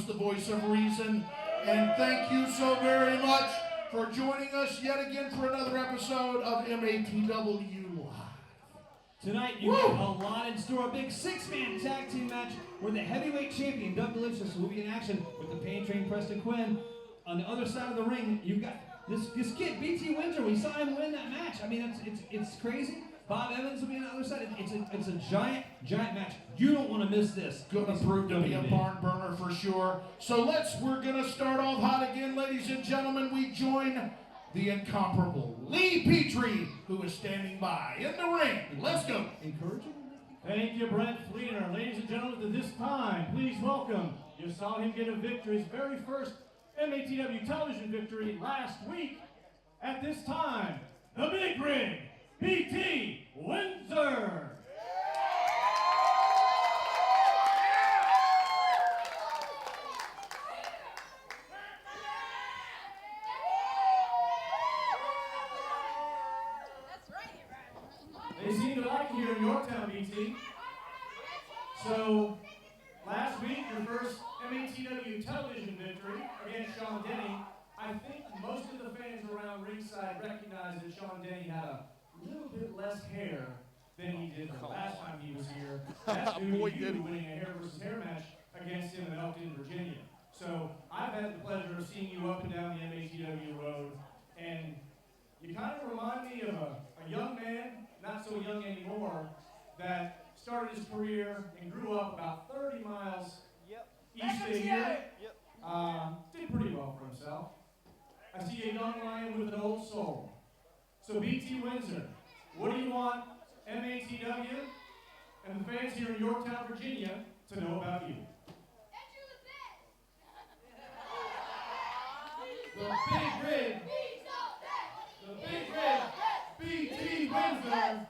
The voice of reason, and thank you so very much for joining us yet again for another episode of MATW Live. Tonight you have a lot in store, a big six-man tag team match where the heavyweight champion Doug Delicious will be in action with the pain train Preston Quinn. On the other side of the ring, you've got this kid BT Windsor. We saw him win that match. I mean, it's crazy. Bob Evans will be on the other side. It's a giant match. You don't want to miss this. Gonna prove to be a barn burner for sure. So we're gonna start off hot again, ladies and gentlemen. We join the incomparable Lee Petrie, who is standing by in the ring. Let's go. Encouraging. Thank you, Brent Fleener. Ladies and gentlemen, at this time, please welcome. You saw him get a victory, his very first MATW television victory last week. At this time, the Big Rig, BT Windsor. They seem to like it here in Yorktown, BT. So, last week, your first MATW television victory against Sean Denny. I think most of the fans around ringside recognize that Sean Denny had a little bit less hair than he did the last time he was here. That's due to you winning a hair versus hair match against him in Elkton, Virginia. So I've had the pleasure of seeing you up and down the MATW road, and you kind of remind me of a young man, not so young anymore, that started his career and grew up about 30 miles east of here. Did pretty well for himself. I see a young lion with an old soul. So BT Windsor, what do you want MATW and the fans here in Yorktown, Virginia to know about you? The Big Rig, BT Windsor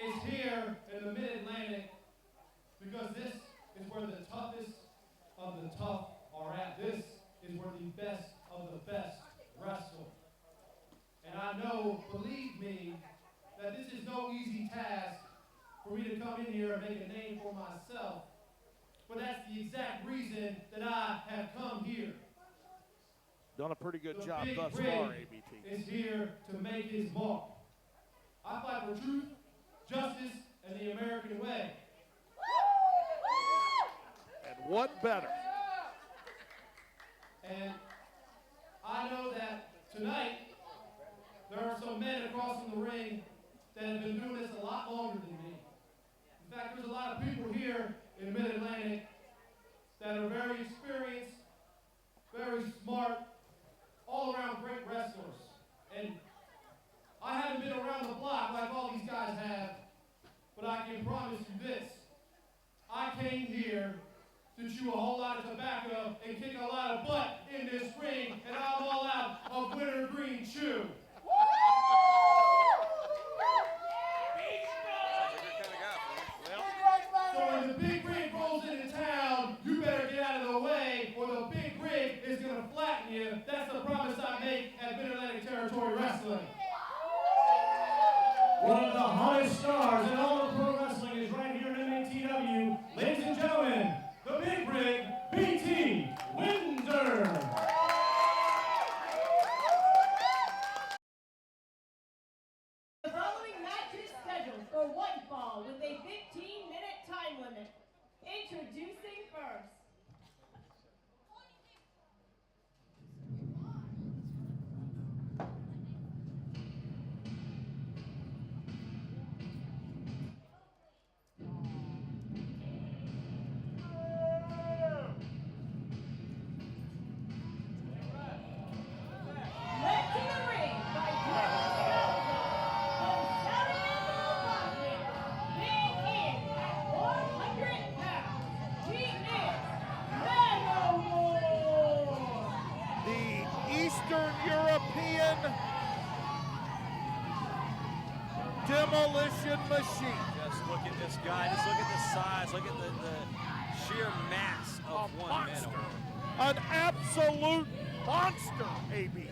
is here in the Mid-Atlantic because this is where the toughest of the tough are at. This is where the best of the best wrestle. And I know, believe me, that this is no easy task for me to come in here and make a name for myself. But that's the exact reason that I have come here. Done a pretty good job thus Rig far, ABT. Is here to make his mark. I fight for truth, justice, and the American way. And what better? And I know that tonight there are some men across from the ring that have been doing this a lot longer than me. In fact, there's a lot of people here in Mid-Atlantic that are very experienced, very smart, all around great wrestlers. And I haven't been around the block like all these guys have, but I can promise you this. I came here to chew a whole lot of tobacco and kick a lot of butt in this ring, and I'm all out of wintergreen chew. So when the Big Rig rolls into town, you better get out of the way, or the Big Rig is going to flatten you. That's the promise I make at Mid-Atlantic Territory Wrestling. One of the hottest stars in all of pro wrestling is right here in MATW. Ladies and gentlemen, the Big Rig, BT Windsor. The following match is scheduled for one fall with a 15-minute time limit. Introducing first. Led to the ring by weighing in at 100 pounds. He is Manowar. The Eastern European demolition machine. Just look at this guy. Just look at the size. Look at the sheer mass of A one monster. Manowar. An absolute monster, ABT.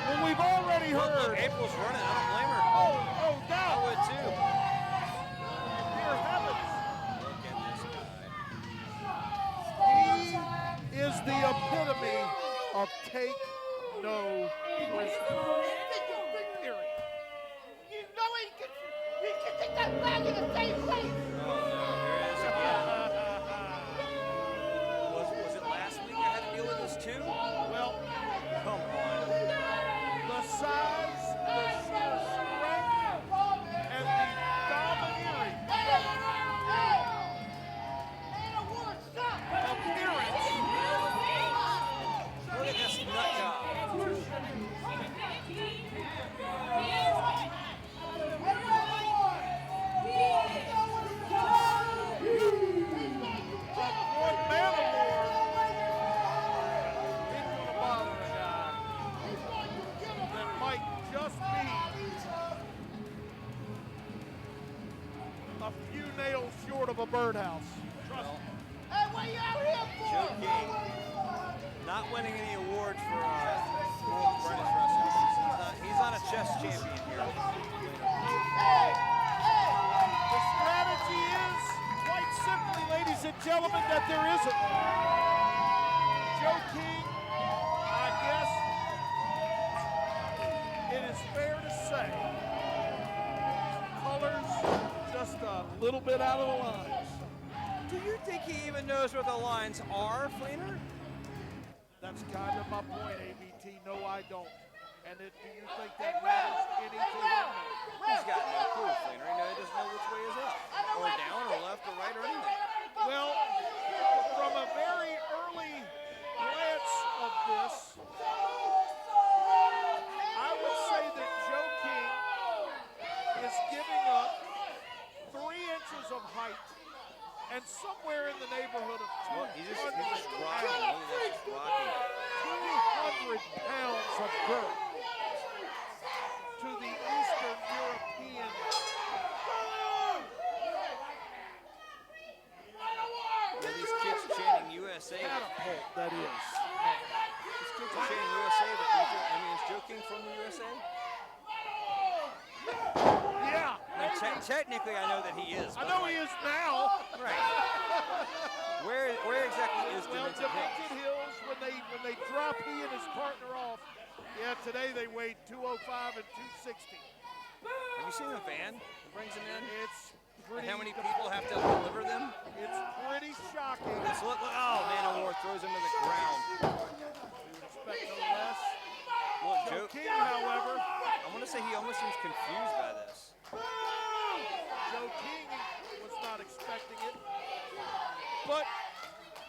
Well, we've already Look, heard. April's running. I don't blame her. Oh, I God. would too. Dear heavens. Look at this guy. He is the epitome of take no prisoner. Period. You know he can take that flag in the same place. Oh no, there it is again. Was it last week I had to deal with this too? Well, Come on. the size, the sheer strength, and the domineering appearance. Look at this nut job. One Manowar ain't gonna bother a guy that might just be a few nails short of a birdhouse. Trust me. Hey, what you out here for? Joe King not winning any awards for World's Brightest Wrestler. He's not a chess champion here. The strategy is, quite simply, ladies and gentlemen, that there isn't. Joe King, I guess it is fair to say, colors just a little bit out of the lines. Do you think he even knows where the lines are, Fleener? That's kind of my point, ABT. No, I don't. And do you think that matters anything? He's got no clue, Fleener. He doesn't know which way is up, or down, or left, or right, or anything. Well, from a very early glance of this, I would say that Joe King is giving up 3 inches of height and somewhere in the neighborhood of Look, he's just 200 rocking. Look at that, just rocking. 200 pounds of girth to the Eastern European. These kids chanting USA. Catapult, that is. These kids are chanting USA, but is Joe King from the USA? Yeah. Technically, I know that he is. I know he is now. Right. Where exactly is Well, Demented Demented Hills? Hills, when they drop he and his partner off, yeah, today they weighed 205 and 260. Have you seen the van that brings him in? It's pretty. And how many people have to deliver them? It's pretty shocking. This look, oh, Manowar throws him to the ground. We would expect no less. Look, Joe Joe King, however, I want to say he almost seems confused by this. Joe King was not expecting it. But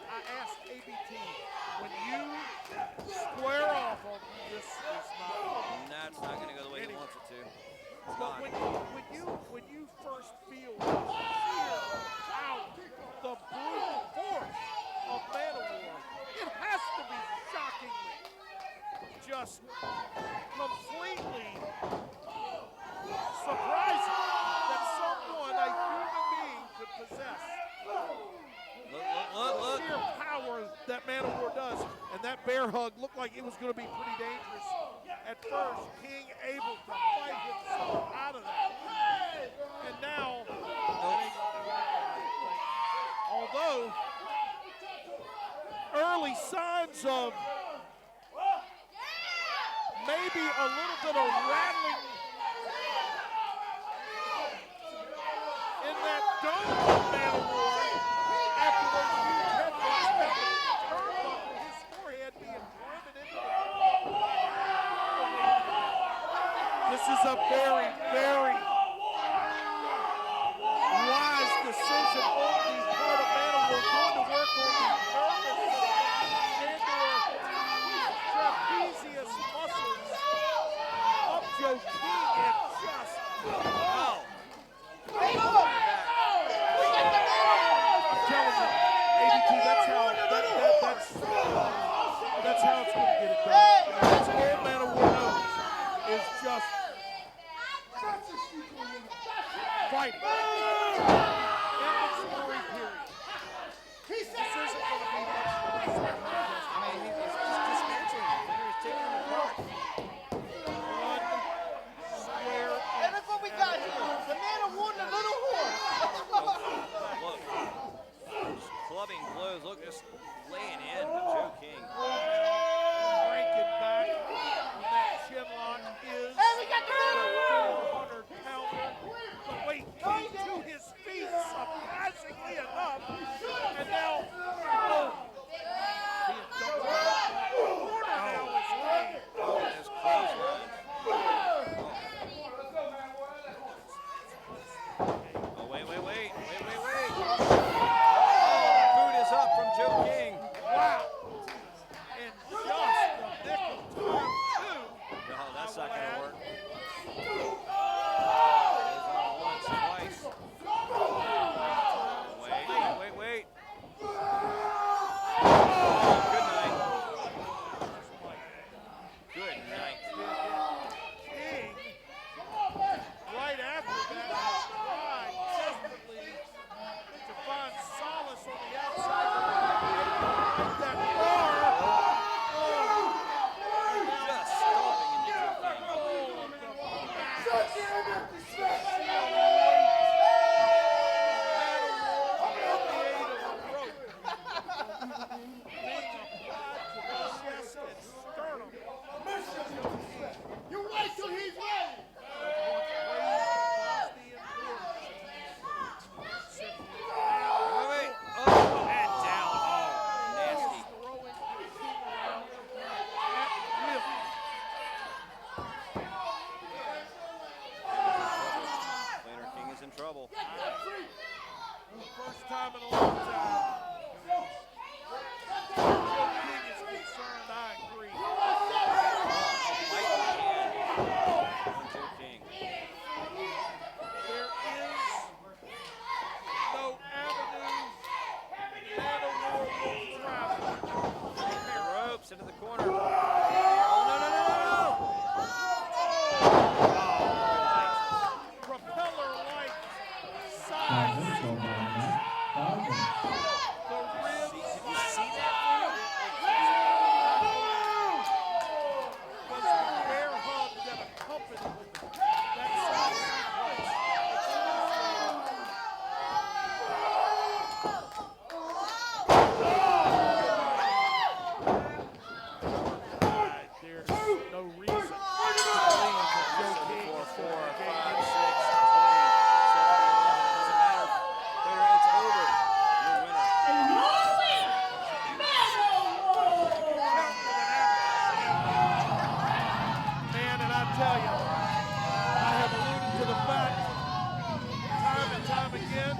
I asked ABT, when you square off on this is not. That's not going to go the way he wants it to. It's But not. when you first feel the sheer power, the brute force of Manowar, it has to be shockingly, just completely surprising that someone, a human being, could possess Look. sheer power that Manowar does. And that bear hug looked like it was going to be pretty dangerous. At first, King able to fight himself out of that. And now, although early signs of maybe a little bit of rattling in that dome of Manowar after those huge headbutts coming. Turnbuckle, his forehead being driven into the This is a very, very wise decision on the part of Manowar, going to work on the nervous and/or trapezius muscles of Joe King, and just wow. I'm telling you, ABT, that's how it's going to get it done. That's all Manowar knows is just fighting. Inventory period. This isn't going to be much of a contest. I mean, he's just dismantling him. He's taking him apart. One square. And look what we got here. The man who won the little horse. Look. Just clubbing blows. Look, just laying in to Joe King. Breaking back. That chin lock is Hey, we got the man who won. 400-pounder. But wait, King to his feet, surprisingly enough. And now, being dumped in the corner now is King. That's close, man. Oh, wait. Oh, the boot is up from Joe King. Wow. And just the nick of time, too. No, that's not going to work. Once, twice. Wait. Good night. Good night. King, right after that, tried desperately to find solace on the outside. Make that bar. Just stomping into Joe King. You wait till he's ready. Wait. Oh, and down. Oh, nasty. Later, King is in trouble. First time in a long time. Joe King is concerned, I agree. Joe King. There is no avenue Manowar will travel. Hey, ropes into the corner. Oh, no. Propeller-like size. The ribs. Did you see that? Was the bear hug that accompanied that side sequence. There's no reason to believe that Joe King is going to 4, 5, 6, 20, 7, 8, gain 11. Doesn't matter. It's over. You're a winner. Man, and I tell you, I have alluded to the fact time and time again,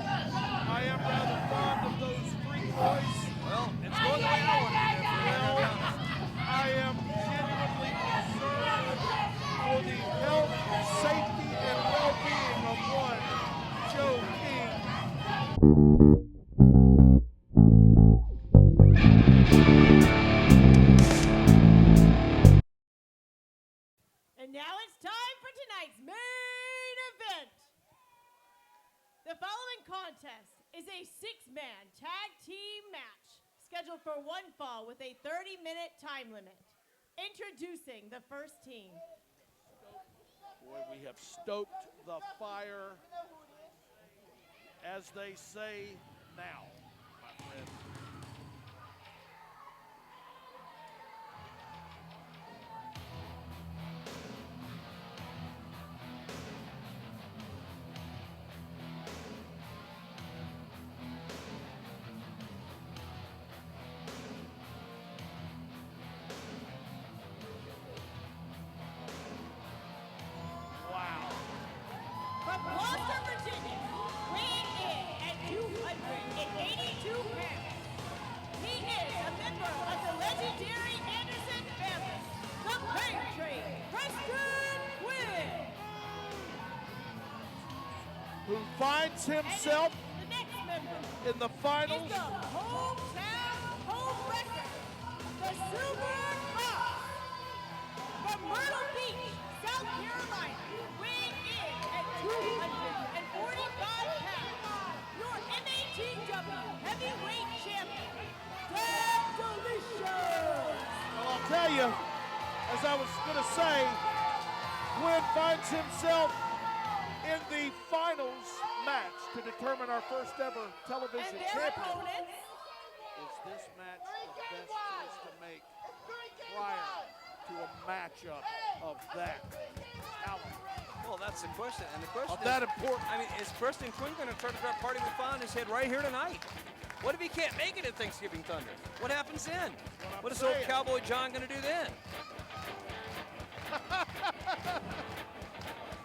I am rather fond of those Greek boys. Well, it's going the way I want it to go. I am genuinely concerned for the health, safety, and well-being of one Joe King. And now it's time for tonight's main event. The following contest is a 6-man tag team match scheduled for one fall with a 30-minute time limit. Introducing the first team. Boy, we have stoked the fire, as they say now, my friend. who finds himself The next member in the finals. is the hometown homewrecker, the Super Fox. From Myrtle Beach, South Carolina, weighing in at 245 pounds, your MATW heavyweight champion, Delicious. Well, I'll tell you, as I was going to say, Quinn finds himself in the finals match to determine our first ever television And their champion. opponents, Is this match the best choice to make prior to a matchup of that talent? Well, that's the question. And the question Of that is, important. I mean, is Preston Quinn going to try to drop Party McFly on his head right here tonight? What if he can't make it at Thanksgiving Thunder? What happens then? What is old saying. Cowboy John going to do then?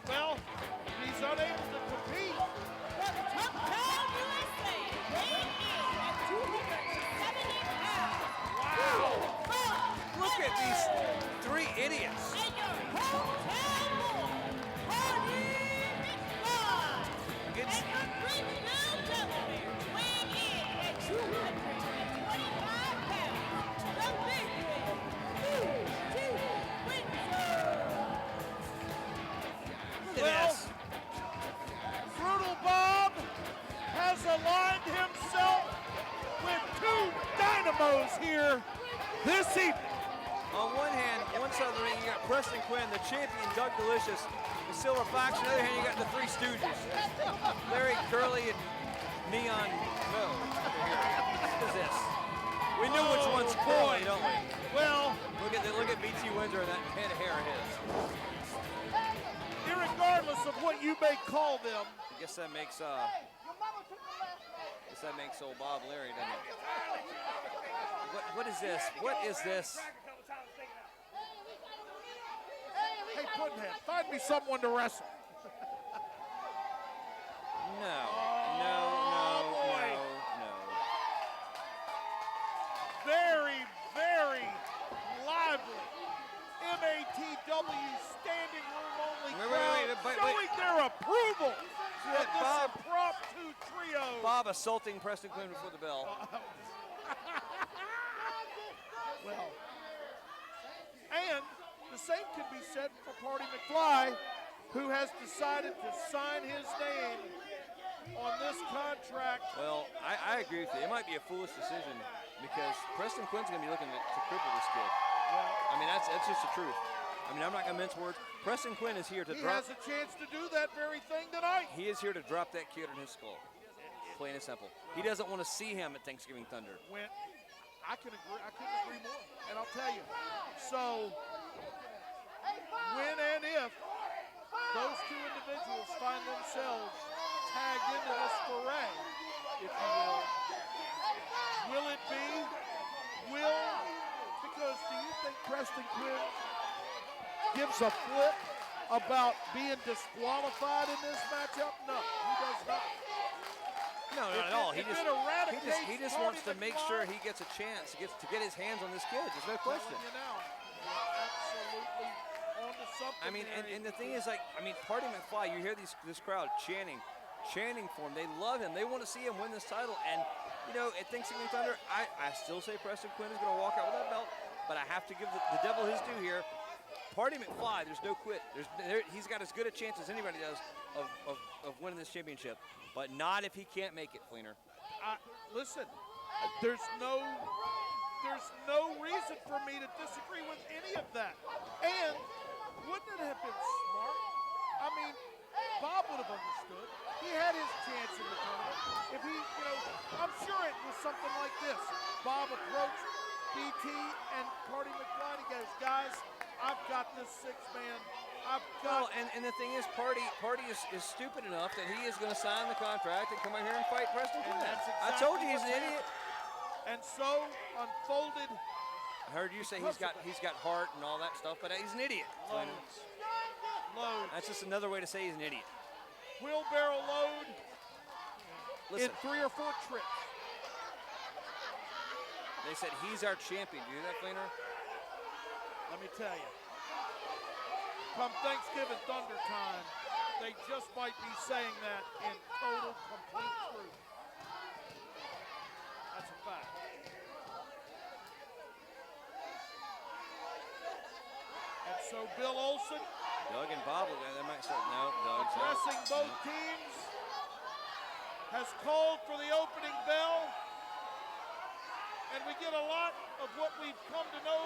Well, he's unable to compete. from Tucktown, USA, weighing in at 270 pounds. Wow. Look at these three idiots. And your hometown boy, Party McFly. It's- And from Greenville, Delaware, weighing in at 225 pounds, the big man, BT Windsor. Look at Well, this. Brutal Bob has aligned himself with two dynamos here this evening. On one hand, one side of the ring, you got Preston Quinn, the champion, Doug Delicious, the Silver Fox. On the other hand, you got the Three Stooges, Larry, Curly, and Neon. No, what is this? We knew which Oh, one's boy. Curly, don't we? Well, Look at BT Windsor and that head of hair of his. irregardless of what you may call them, I guess that makes old Bob Larry, doesn't it? What is this? What is this? hey, Puddinhead, find me someone to wrestle. No. boy. Very, very lively MATW standing room only Wait, crowd wait, showing their approval that of this Bob- impromptu trio. Bob assaulting Preston Quinn before the bell. Well, and the same can be said for Party McFly, who has decided to sign his name on this contract. Well, I agree with you. It might be a foolish decision because Preston Quinn's going to be looking to cripple this kid. I mean, that's just the truth. I mean, I'm not going to mince words. Preston Quinn is here to He drop. has a chance to do that very thing tonight. He is here to drop that kid on his skull. Plain and simple. He doesn't want to see him at Thanksgiving Thunder. When I couldn't agree more. And I'll tell you, so when and if those two individuals find themselves tagged into this foray, if you will it be? Because do you think Preston Quinn gives a flip about being disqualified in this matchup? No, he does not. No, not at all. He If just it eradicates he just Party wants to make McFly, sure he gets a chance to get his hands on this kid. There's no question. telling you now, you're absolutely onto something. I mean, there. and the thing is, like, I mean, Party McFly, you hear this crowd chanting for him. They love him. They want to see him win this title. And, you know, at Thanksgiving Thunder, I still say Preston Quinn is going to walk out with that belt, but I have to give the devil his due here. Party McFly, there's no quit. He's got as good a chance as anybody does of winning this championship, but not if he can't make it, Fleener. Listen, there's no reason for me to disagree with any of that. And wouldn't it have been smart? I mean, Bob would have understood. He had his chance in the tournament. If he, I'm sure it was something like this. Bob approached BT and Party McFly and he goes, guys, I've got this six-man. I've got. Well, and the thing is, Party is stupid enough that he is going to sign the contract and come out here and fight Preston Quinn. that's I told you he's an exactly idiot. And so unfolded I heard you say he's got heart and all that stuff, but he's an idiot. loads. That's just another way to say he's an idiot. Wheelbarrow load Listen, in 3 or 4 trips. they said he's our champion. Do you hear that, Fleener? Let me tell you, come Thanksgiving Thunder time, They just might be saying that in total, complete truth. That's a fact. And so Bill Olson, Doug and Bob, they might start. No, Doug's out. addressing both teams, has called for the opening bell. And we get a lot of what we've come to know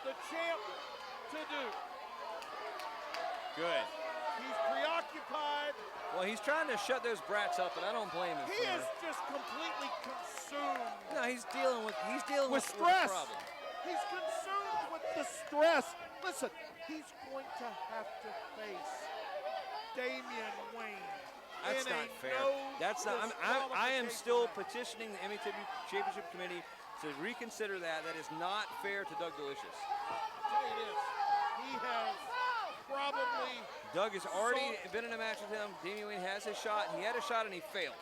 the champ to do. Good. He's preoccupied. Well, he's trying to shut those brats up, and I don't blame him. He is just completely consumed No, he's dealing with with the stress. problem. He's consumed with the stress. Listen, he's going to have to face Damian Wayne. That's in not a fair. no That's not. I am disqualification still match. petitioning the MATW Championship Committee to reconsider that. That is not fair to Doug Delicious. I'll tell you this, he has probably Doug has already been in a match with him. Damian Wayne has his shot. He had a shot and he failed.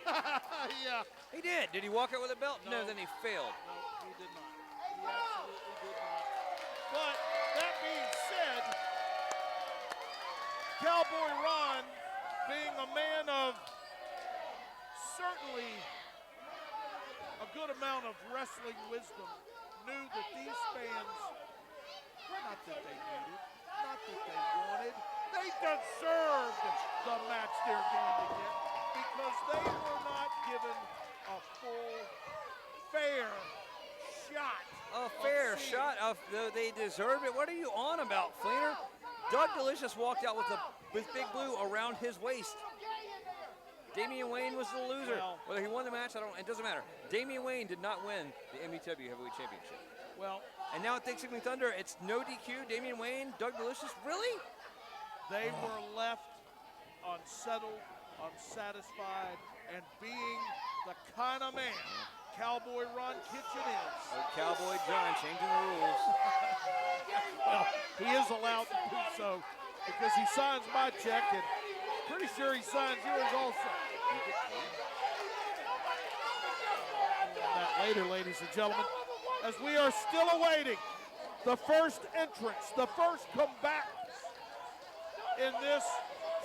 yeah. He did. Did he walk out with a belt? No, No. then he failed. No, he did not. He absolutely did not. But that being said, Cowboy Ron, being a man of certainly a good amount of wrestling wisdom, knew that these fans, not that they needed, not that they wanted, they deserved the match they're going to get because they were not given a full, fair shot. A fair shot. They deserved it. What are you on about, Fleener? Doug Delicious walked out with Big Blue around his waist. Damian Wayne was the loser. Well, Whether he won the match, it doesn't matter. Damian Wayne did not win the MATW Heavyweight Championship. Well, And now at Thanksgiving Thunder, it's no DQ. Damian Wayne, Doug Delicious, really? they were left unsettled, unsatisfied, and being the kind of man Cowboy Ron Kitchen is. Oh, Cowboy John changing the rules. Well, he is allowed to do so because he signs my check and pretty sure he signs yours also. That later, ladies and gentlemen, as we are still awaiting the first entrance, the first combatants in this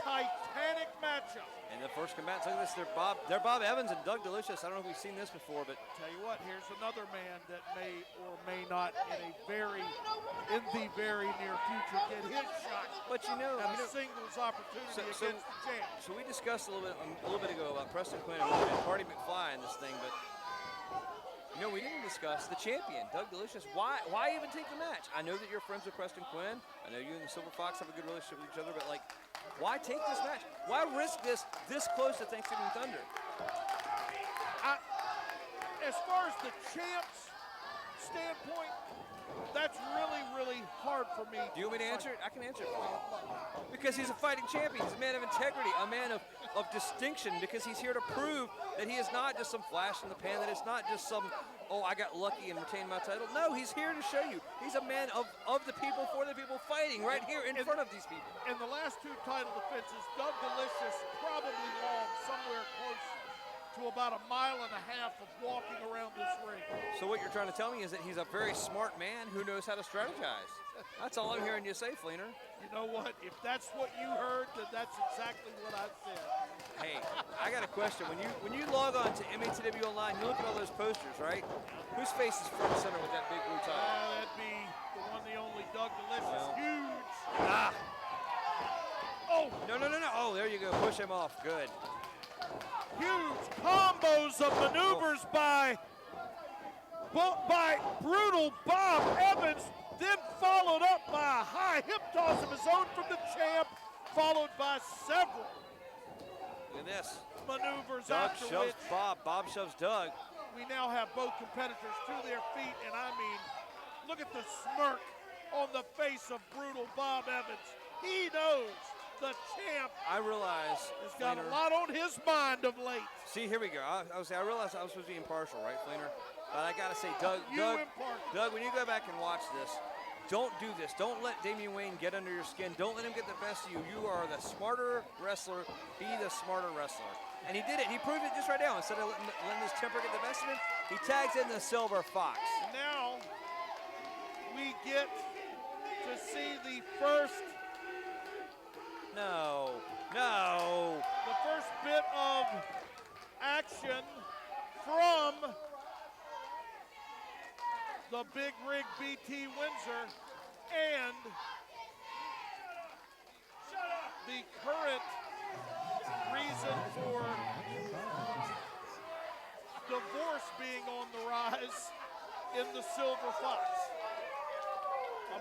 titanic matchup. And the first combatants, look at this, they're Bob Evans and Doug Delicious. I don't know if we've seen this before, but Tell you what, here's another man that may or may not in the very near future get his shot but you know, at a singles opportunity against the champ. So we discussed a little bit ago about Preston Quinn and Party McFly in this thing, but you know, we didn't discuss the champion, Doug Delicious. Why even take the match? I know that you're friends with Preston Quinn. I know you and the Silver Fox have a good relationship with each other, but like, why take this match? Why risk this close to Thanksgiving Thunder? As far as the champ's standpoint, that's really, really hard for me. Do you want me to answer it? I can answer it for you. Because he's a fighting champion. He's a man of integrity, a man of distinction, because he's here to prove that he is not just some flash in the pan, that it's not just some, oh, I got lucky and retained my title. No, he's here to show you. He's a man of the people, for the people, fighting right here in front of these people. In the last two title defenses, Doug Delicious probably logged somewhere close to about 1.5 miles of walking around this ring. So what you're trying to tell me is that he's a very smart man who knows how to strategize. That's all I'm hearing you say, Fleener. You know what? If that's what you heard, then that's exactly what I said. Hey, I got a question. When you log on to MATW Online, you look at all those posters, right? Whose face is front and center with that big blue tie? That'd be the one, the only Doug Delicious. Well. Huge. Ah! Oh, No. Oh, there you go. Push him off. Good. huge combos of maneuvers by brutal Bob Evans, then followed up by a high hip toss of his own from the champ, followed by several Look at this. maneuvers Doug after shoves which Bob. Bob shoves Doug. we now have both competitors to their feet, and I mean, look at the smirk on the face of brutal Bob Evans. He knows the champ I realize. has got a Fleener- lot on his mind of late. See, here we go. I realized I was supposed to be impartial, right, Fleener? But I gotta say, Doug, impartial. when you go back and watch this, don't do this. Don't let Damian Wayne get under your skin. Don't let him get the best of you. You are the smarter wrestler. Be the smarter wrestler. And he did it. He proved it just right now. Instead of letting his temper get the best of him, he tags in the Silver Fox. Now we get to see the first No. No. The first bit of action from the Big Rig BT Windsor and the current reason for divorce being on the rise in the Silver Fox.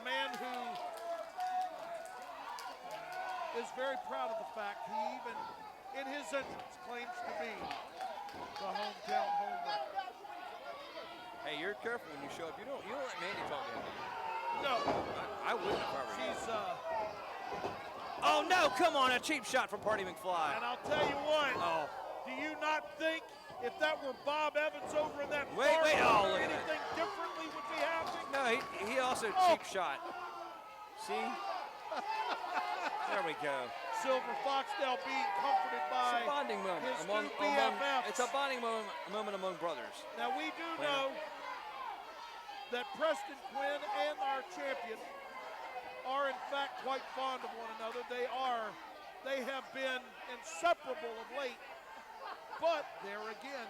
A man who is very proud of the fact he even, in his entrance, claims to be the hometown home wrecker. Hey, you're careful when you show up. You don't let Mandy talk to him. No. I wouldn't if I were you. She's, Oh, no, come on, a cheap shot from Party McFly. and I'll tell you what, Oh, do you not think if that were Bob Evans over in that Wait, far wait, corner, oh, look at that. anything differently would be happening? no, he also Oh. cheap shot. See? There we go. Silver Fox now being comforted It's by a bonding moment his among two BFFs. it's a bonding moment among brothers. Now we do know that Preston Quinn and our champion are in fact quite fond of one another. They have been inseparable of late. But there again,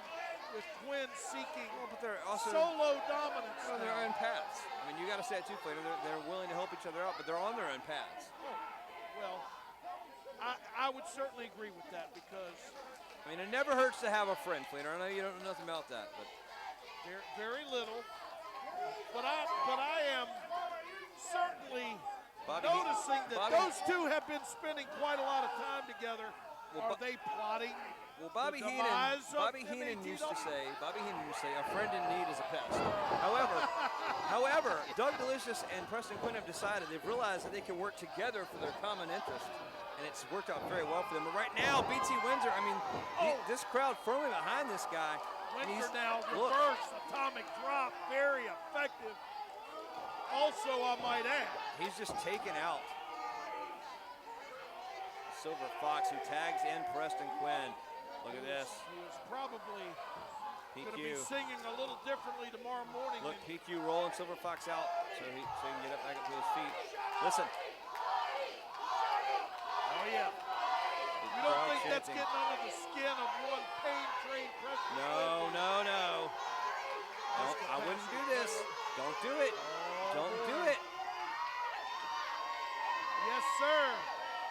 with Quinn seeking But they're also solo dominance. on their now. own paths. I mean, you got to say it too, Flater. They're willing to help each other out, but they're on their own paths. Well, I would certainly agree with that because I mean, it never hurts to have a friend, Flater. I know you don't know nothing about that, but very little. But I am certainly Bobby noticing that Bobby- those two have been spending quite a lot of time together. Well, Are they plotting? Well, Bobby The Heenan, demise of Bobby Heenan used to MATW? say, a friend in need is a pest. However, Doug Delicious and Preston Quinn have decided, they've realized that they can work together for their common interest, and it's worked out very well for them. But right now, BT Windsor, I mean, this crowd firmly behind this guy. and Windsor now look, reverse atomic drop, very effective. Also, I might add, he's just taken out Silver Fox, who tags in Preston Quinn. Look at this. who is probably going to be PQ. singing a little differently tomorrow morning. Look, PQ rolling Silver Fox out so he can get up back up to his feet. Listen. Oh yeah. You don't crowd think that's chanting. getting under the skin of one pain-trained Preston? No. I wouldn't do this. Don't do it. Don't do it. Yes, sir.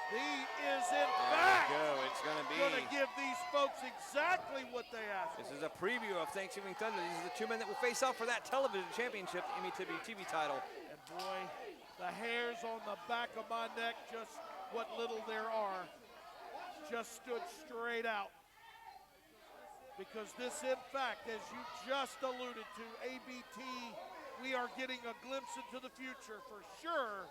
He is in There fact we go. It's going to be. going to give these folks exactly what they asked This for. is a preview of Thanksgiving Thunder. These are the two men that will face off for that television championship, MATW TV title. And boy, the hairs on the back of my neck, just what little there are, just stood straight out. Because this, in fact, as you just alluded to, ABT, we are getting a glimpse into the future for sure.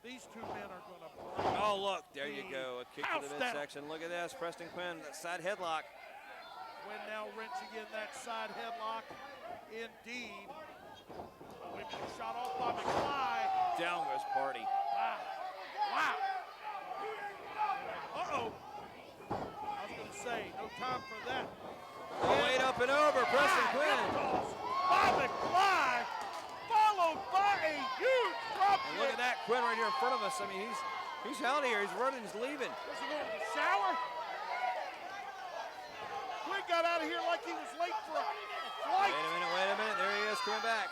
These two men are going to bring Oh, look. There you the go. A kick to house the down. midsection. Look at this. Preston Quinn, that side headlock. Quinn now wrenching in that side headlock. Indeed. Oh, wait a minute. Shot off by McFly. Down goes Party. Wow. Wow. Uh-oh. I was going to say, no time for that. Laid up and over. Preston Quinn. By McFly, followed by a huge drop And look at that, Quinn right here in front of us. I mean, he's out of here. He's running. He's leaving. Was he going to the shower? Quinn got out of here like he was late for a flight. Wait a minute. There he is coming back.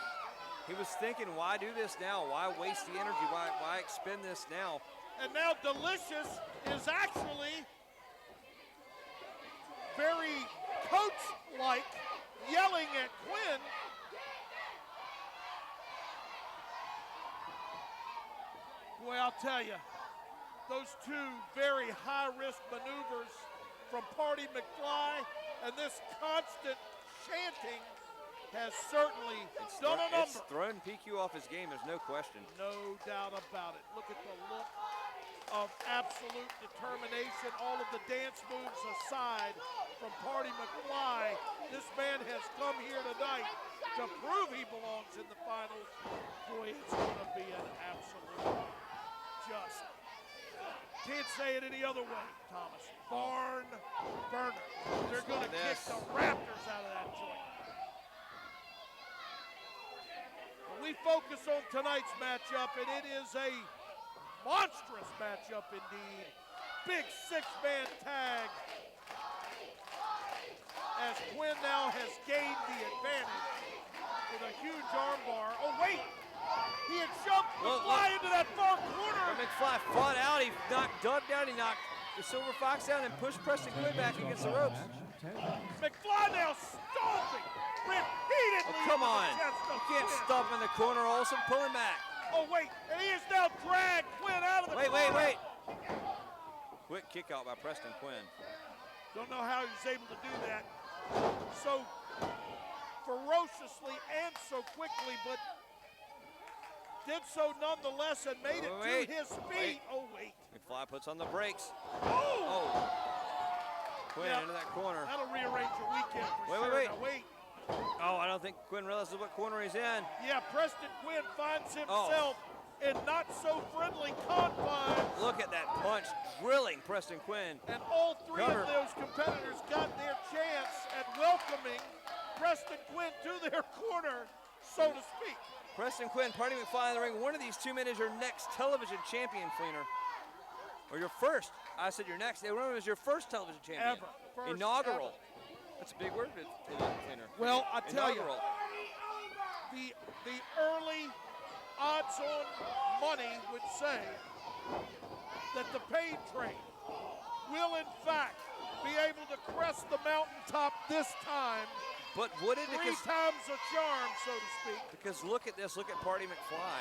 He was thinking, why do this now? Why waste the energy? Why expend this now? And now Delicious is actually very coach-like, yelling at Quinn. Boy, I'll tell you, those two very high-risk maneuvers from Party McFly and this constant chanting has certainly done a It's number. thrown PQ off his game. There's no question. No doubt about it. Look at the look of absolute determination. All of the dance moves aside from Party McFly, this man has come here tonight to prove he belongs in the finals. Boy, it's going to be an absolute just. Can't say it any other way, Thomas. Barn burner. They're going to kick the Raptors out of that joint. We focus on tonight's matchup, and it is a monstrous matchup indeed. big six-man tag. As Quinn now has gained the advantage with a huge armbar. Oh, wait! He had shoved McFly into that far corner. McFly fought out. He knocked Doug down. He knocked the Silver Fox down and pushed Preston Quinn back against the ropes. McFly now stomping repeatedly. Oh, come on. into the chest of You can't Quinn. stomp in the corner. Olsen, pull him back. Oh, wait, and he has now dragged Quinn out of the Wait. corner. Quick kick out by Preston Quinn. Don't know how he was able to do that so ferociously and so quickly, but did so nonetheless and made it to his feet. Oh, wait. McFly puts on the brakes. Oh! Quinn into that corner. That'll rearrange your weekend for sure. Wait. Now, wait. Oh, I don't think Quinn realizes what corner he's in. Yeah, Preston Quinn finds himself in not so friendly confines. Look at that punch drilling Preston Quinn. And all three of those competitors got their chance at welcoming Preston Quinn to their corner, so to speak. Preston Quinn, Party McFly in the ring. One of these two men is your next television champion, Fleener. Or your first. I said your next. One of them is your first television champion. Ever. First Inaugural. ever. That's a big word, Fleener. Well, I tell Inaugural. you, the early odds-on money would say that the paid train will, in fact, be able to crest the mountaintop this time. But would it? Three times a charm, so to speak. Because look at this. Look at Party McFly.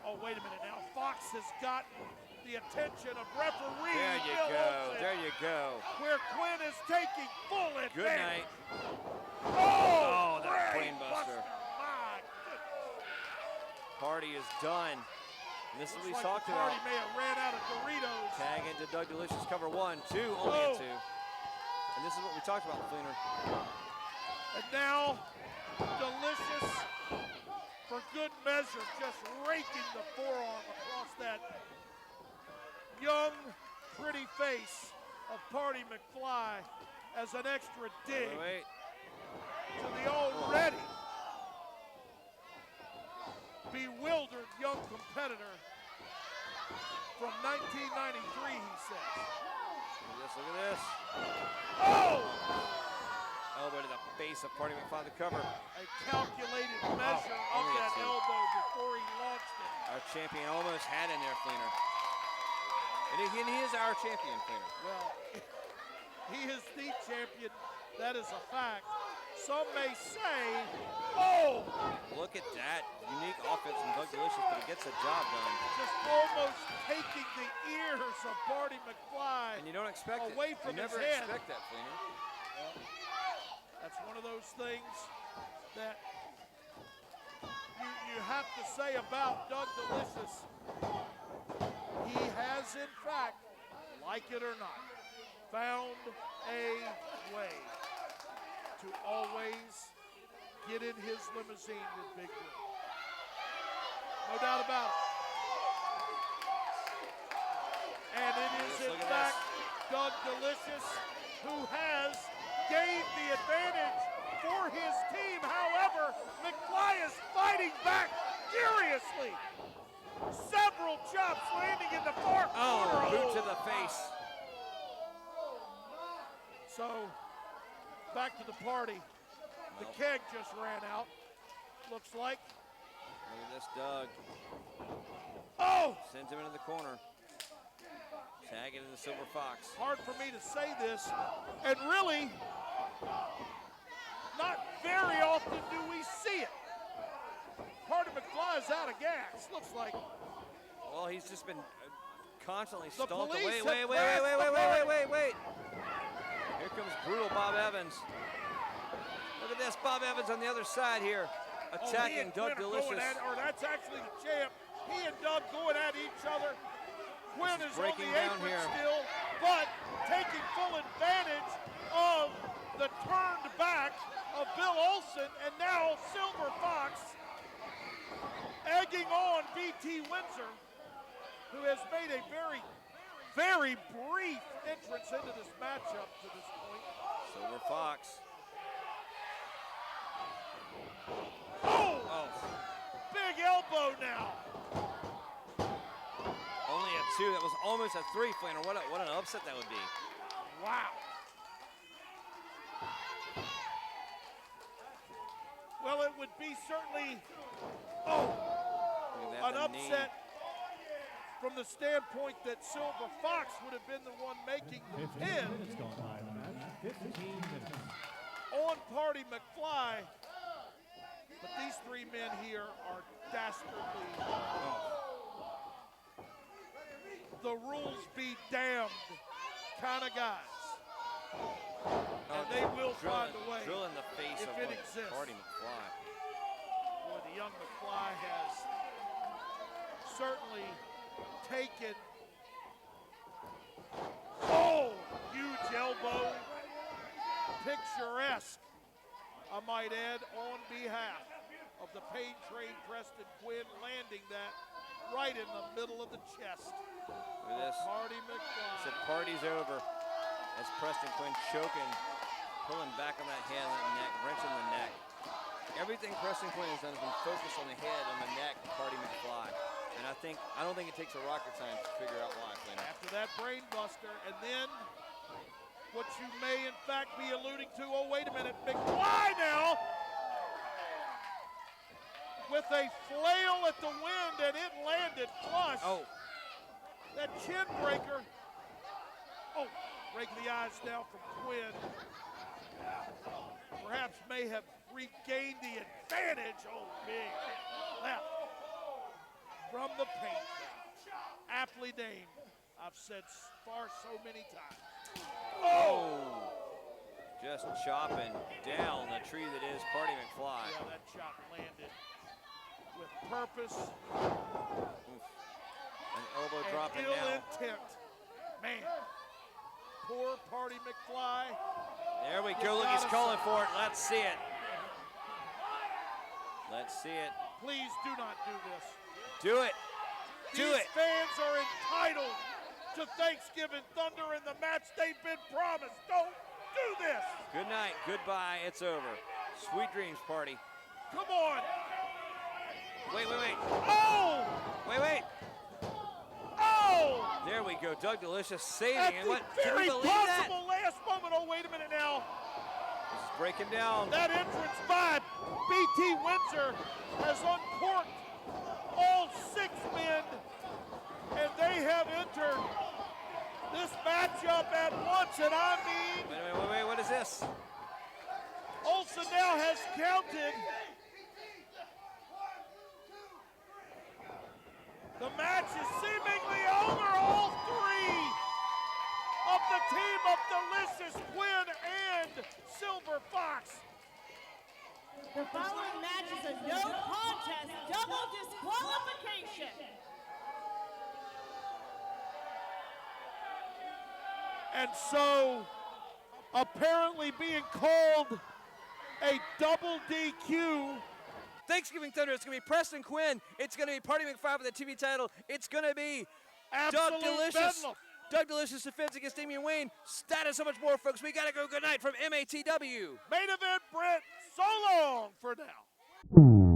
Oh, wait a minute now. Fox has gotten the attention of referee There you Bill go. Olsen, There you go. where Quinn is taking full advantage. Good night. Oh, that brain brain buster. My goodness. Party is done. And this is what we Looks like talked the about. party may have ran out of Doritos. Tag into Doug Delicious, cover 1, 2, only a 2. And this is what we talked about, Fleener. And now, Delicious, for good measure, just raking the forearm across that young, pretty face of Party McFly as an extra dig to the already bewildered young competitor from 1993, he says. Look at this. Oh! Elbow to the face of Party McFly, the cover. A calculated measure of only a that 2. elbow before he launched it. Our champion almost had in there, Fleener. And he is our champion, Fleener. Well, he is the champion. That is a fact. Some may say, oh! Look at that. Unique offense from Doug Delicious, but he gets the job done. Just almost taking the ears of Party McFly And you don't expect away it. from You never his head. expect that, Fleener. Well, that's one of those things that you have to say about Doug Delicious. He has, in fact, like it or not, found a way to always get in his limousine with Big Blue. No doubt about it. And it is, in fact, Doug Delicious who has gained the advantage for his team. However, McFly is fighting back furiously. Several chops landing in the far corner. Boot to the face. So, back to the party. The keg just ran out, looks like. Look at this, Doug. Oh! Sends him into the corner. Tag it in the Silver Fox. Hard for me to say this, and really, not very often do we see it. Party McFly is out of gas, looks like. Well, he's just been constantly The stomped police away. have Wait. Here comes brutal Bob Evans. Look at this, Bob Evans on the other side here, attacking Doug Delicious. That's actually the champ. He and Doug going at each other. Quinn is on the apron still, but taking full advantage of the turned back of Bill Olsen, and now Silver Fox egging on BT Windsor, who has made a very, very brief entrance into this matchup to this point. Silver Fox. Oh! Big elbow now. Only a 2. That was almost a 3, Flanner. What an upset that would be. Wow. Well, it would be certainly, an upset from the standpoint that Silver Fox would have been the one making the 15 pin minutes gone by on that. 15 minutes. on Party McFly. But these three men here are dastardly. The rules be damned kind of guys. And they will find a way Drill in the face if of it exists. Party McFly. Boy, the young McFly has certainly taken, huge elbow, picturesque, I might add, on behalf of the pain train Preston Quinn, landing that right in the middle of the chest. Look at this. Party McFly. Said party's over as Preston Quinn choking, pulling back on that head, that neck, wrenching the neck. Everything Preston Quinn has done has been focused on the head, on the neck, Party McFly. And I don't think it takes a rocket science to figure out why, Flanner. After that brain buster, and then what you may in fact be alluding to, oh wait a minute, McFly now with a flail at the wind, and it landed flush. Oh, That chin breaker. Rake the eyes now from Quinn. Perhaps may have regained the advantage. Big left from the paint. Aptly named, I've said far so many times. just chopping down the tree that is Party McFly. Yeah, that chop landed with purpose. An elbow and dropping ill down. intent. Man, poor Party McFly. There we You go. Look, he's gotta calling say- for it. Let's see it. Let's see it. Please do not do this. Do it. Do These it. fans are entitled to Thanksgiving Thunder and the match they've been promised. Don't do this. Good night. Goodbye. It's over. Sweet dreams, Party. Come on. Wait. Oh! Wait. Oh! There we go. Doug Delicious saving At it. the What? Can very you believe that? possible last moment. Oh, wait a minute now. This is breaking down. That entrance by BT Windsor has uncorked all 6 men, and they have entered this matchup at once, and I mean, Wait. What is this? Olsen now has counted. The match is seemingly over. All 3 of the team of Delicious, Quinn and Silver Fox. The following match is a no contest double disqualification. And so, apparently being called a double DQ. Thanksgiving Thunder. It's going to be Preston Quinn. It's going to be Party McFly for the TV title. It's going to be Doug Absolute Delicious. bedlam. Doug Delicious defends against Damian Wayne. That and so much more, folks. We got to go. Good night from MATW. Main event, Brett. So long for now.